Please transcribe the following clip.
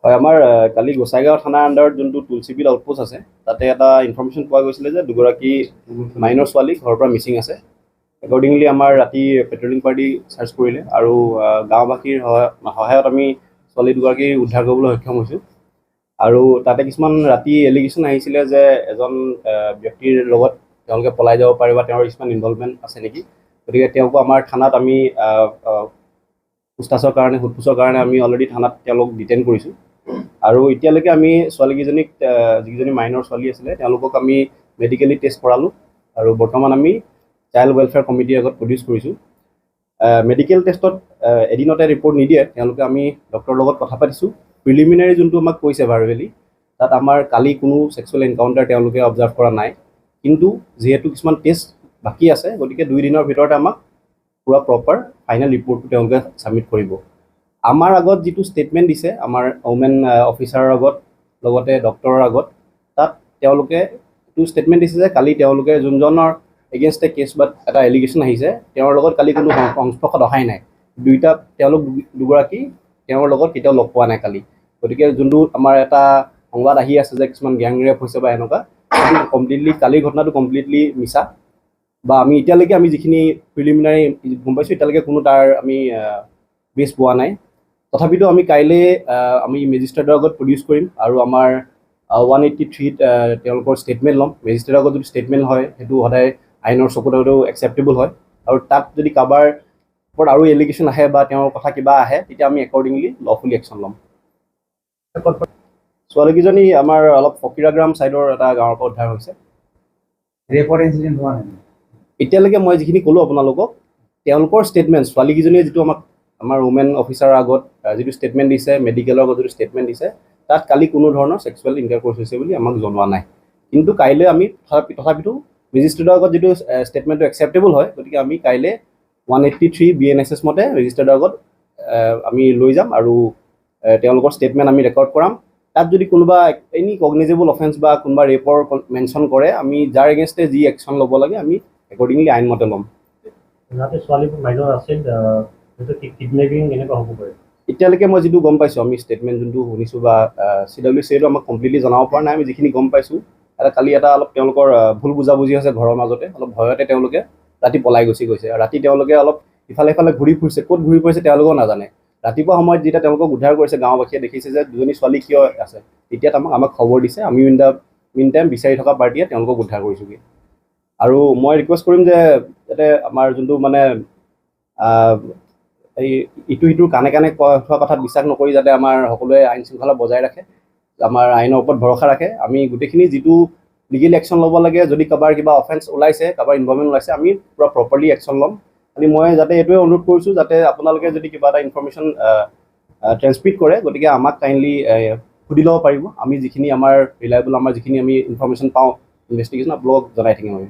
হয়, আমাৰ কালি গোসাইগাঁও থানাৰ আণ্ডাৰত যোনটো তুলসীবিল আউটপোষ্ট আছে তাতে এটা ইনফৰমেশ্যন পোৱা গৈছিলে যে দুগৰাকী মাইনৰ ছোৱালী ঘৰৰ পৰা মিচিং আছে। একৰ্ডিংলি আমাৰ ৰাতি পেট্ৰলিং পাৰ্টি চাৰ্চ কৰিলে আৰু গাঁওবাসীৰ সহায়ত আমি ছোৱালী দুগৰাকী উদ্ধাৰ কৰিবলৈ সক্ষম হৈছোঁ। আৰু তাতে কিছুমান ৰাতি এলিগেশ্যন আহিছিলে যে এজন ব্যক্তিৰ লগত তেওঁলোকে পলাই যাব পাৰে বা তেওঁৰ কিছুমান ইনভলভমেণ্ট আছে নেকি। গতিকে তেওঁকো আমাৰ থানাত আমি পুছতাছৰ কাৰণে সোধপোছৰ কাৰণে আমি অলৰেডি থানাত তেওঁলোক ডিটেইন কৰিছোঁ। আৰু এতিয়ালৈকে আমি ছোৱালীকেইজনীক যিকেইজনী মাইনৰ ছোৱালী আছিলে তেওঁলোকক আমি মেডিকেলি টেষ্ট কৰালোঁ আৰু বৰ্তমান আমি চাইল্ড ৱেলফেয়াৰ কমিটিৰ আগত প্ৰডিউচ কৰিছোঁ। মেডিকেল টেষ্টত এদিনতে ৰিপৰ্ট নিদিয়ে, তেওঁলোকে আমি ডক্টৰৰ লগত কথা পাতিছোঁ। প্ৰিলিমিনাৰী যোনটো আমাক কৈছে ভাৰ্বেলি, তাত আমাৰ কালি কোনো ছেক্সুৱেল এনকাউণ্টাৰ তেওঁলোকে অবজাৰ্ভ কৰা নাই। কিন্তু যিহেতু কিছুমান টেষ্ট বাকী আছে, গতিকে 2 দিনৰ ভিতৰতে আমাক পুৰা প্ৰপাৰ ফাইনেল ৰিপৰ্টটো তেওঁলোকে ছাবমিট কৰিব। আমাৰ আগত যিটো ষ্টেটমেণ্ট দিছে আমাৰ ওমেন অফিচাৰৰ আগত লগতে ডক্টৰৰ আগত, তাত তেওঁলোকে এইটো ষ্টেটমেণ্ট দিছে যে কালি তেওঁলোকে যোনজনৰ এগেইনষ্টে কেছ বা এটা এলিগেশ্যন আহিছে তেওঁৰ লগত কালি কোনো সংস্পৰ্শত অহাই নাই। তেওঁলোক দুগৰাকী তেওঁৰ লগত কেতিয়াও লগ পোৱা নাই কালি। গতিকে যোনটো আমাৰ এটা সংবাদ আহি আছে যে কিছুমান গ্যাং ৰেপ হৈছে বা এনেকুৱা, সেইটো কমপ্লিটলি কালিৰ ঘটনাটো কমপ্লিটলি মিছা। বা আমি এতিয়ালৈকে আমি যিখিনি প্ৰিলিমিনাৰী গম পাইছোঁ, এতিয়ালৈকে কোনো তাৰ আমি বেছ পোৱা নাই। তথাপিতো আমি কাইলৈ আমি মেজিষ্ট্ৰেটৰ আগত প্ৰডিউচ কৰিম আৰু আমাৰ 183ত তেওঁলোকৰ ষ্টেটমেণ্ট ল'ম। মেজিষ্ট্ৰেটৰ আগত যদি ষ্টেটমেণ্ট হয় সেইটো সদায় আইনৰ চকুত হয়তো একচেপ্টেবল হয়। আৰু তাত যদি কাৰোবাৰ ওপৰত আৰু এলিগেশ্যন আহে বা তেওঁৰ কথা কিবা আহে, তেতিয়া আমি একৰ্ডিংলি লফুলি একশ্যন ল'ম। ছোৱালীকেইজনী আমাৰ অলপ ফকিৰাগ্ৰাম ছাইডৰ এটা গাঁৱৰ পৰা উদ্ধাৰ হৈছে। ৰেপৰ ইনচিডেণ্ট হোৱা নাই এতিয়ালৈকে মই যিখিনি ক'লোঁ আপোনালোকক, তেওঁলোকৰ ষ্টেটমেণ্ট ছোৱালীকেইজনীয়ে যিটো আমাৰ ওমেন অফিচাৰৰ আগত যিটো ষ্টেটমেণ্ট দিছে, মেডিকেলৰ আগত যিটো ষ্টেটমেণ্ট দিছে, তাত কালি কোনো ধৰণৰ ছেক্সুৱেল ইণ্টাৰক'ৰ্চ হৈছে বুলি আমাক জনোৱা নাই। কিন্তু কাইলৈ আমি তথাপিতো মেজিষ্ট্ৰেটৰ আগত যিটো ষ্টেটমেণ্টটো একচেপ্টেবল হয়, গতিকে আমি কাইলৈ 183 BNSS মতে মেজিষ্ট্ৰেটৰ আগত আমি লৈ যাম আৰু তেওঁলোকৰ ষ্টেটমেণ্ট আমি ৰেকৰ্ড কৰাম। তাত যদি কোনোবা এনি কগনিজেবল অফেন্স বা কোনোবা ৰেপৰ মেনশ্যন কৰে, আমি যাৰ এগেইনষ্টে যি একশ্যন ল'ব লাগে আমি একৰ্ডিংলি আইনমতে ল'ম। এতিয়ালৈকে মই যিটো গম পাইছোঁ, আমি ষ্টেটমেণ্ট যোনটো শুনিছোঁ বা CWCটো আমাক কমপ্লিটলি জনাব পৰা নাই। আমি যিখিনি গম পাইছোঁ, কালি এটা অলপ তেওঁলোকৰ ভুল বুজাবুজি আছে ঘৰৰ মাজতে, অলপ ভয়তে তেওঁলোকে ৰাতি পলাই গৈছে। ৰাতি তেওঁলোকে অলপ ইফালে সিফালে ঘূৰি ফুৰিছে, ক'ত ঘূৰি ফুৰিছে তেওঁলোকেও নাজানে। ৰাতিপুৱা সময়ত যেতিয়া তেওঁলোকক উদ্ধাৰ কৰিছে, গাঁওবাসীয়ে দেখিছে যে দুজনী ছোৱালী কিয় আছে, তেতিয়া আমাক খবৰ দিছে। আমি মিন টাইম বিচাৰি থকা পাৰ্টীয়ে তেওঁলোকক উদ্ধাৰ কৰিছোঁগৈ। আৰু মই ৰিকুৱেষ্ট কৰিম যে যাতে আমাৰ যোনটো মানে এই ইটো সিটোৰ কাণে কাণে কোৱা কথাত বিশ্বাস নকৰি যাতে আমাৰ সকলোৱে আইন শৃংখলা বজাই ৰাখে, আমাৰ আইনৰ ওপৰত ভৰসা ৰাখে। আমি গোটেইখিনি যিটো লিগেল একশ্যন ল'ব লাগে, যদি কাৰোবাৰ কিবা অফেন্স ওলাইছে, কাৰোবাৰ ইনভলভমেণ্ট ওলাইছে, আমি পূৰা প্ৰপাৰলি একশ্যন ল'ম। খালি মই যাতে এইটোৱে অনুৰোধ কৰিছোঁ যাতে আপোনালোকে যদি কিবা এটা ইনফৰমেশ্যন ট্ৰেন্সমিট কৰে, গতিকে আমাক কাইণ্ডলি সুধি ল'ব পাৰিব। আমি যিখিনি আমাৰ ৰিলায়েবল, আমাৰ যিখিনি আমি ইনফৰমেশ্যন পাওঁ ইনভেষ্টিগেশ্যন, আপোনালোকক জনাই থাকিম আমি।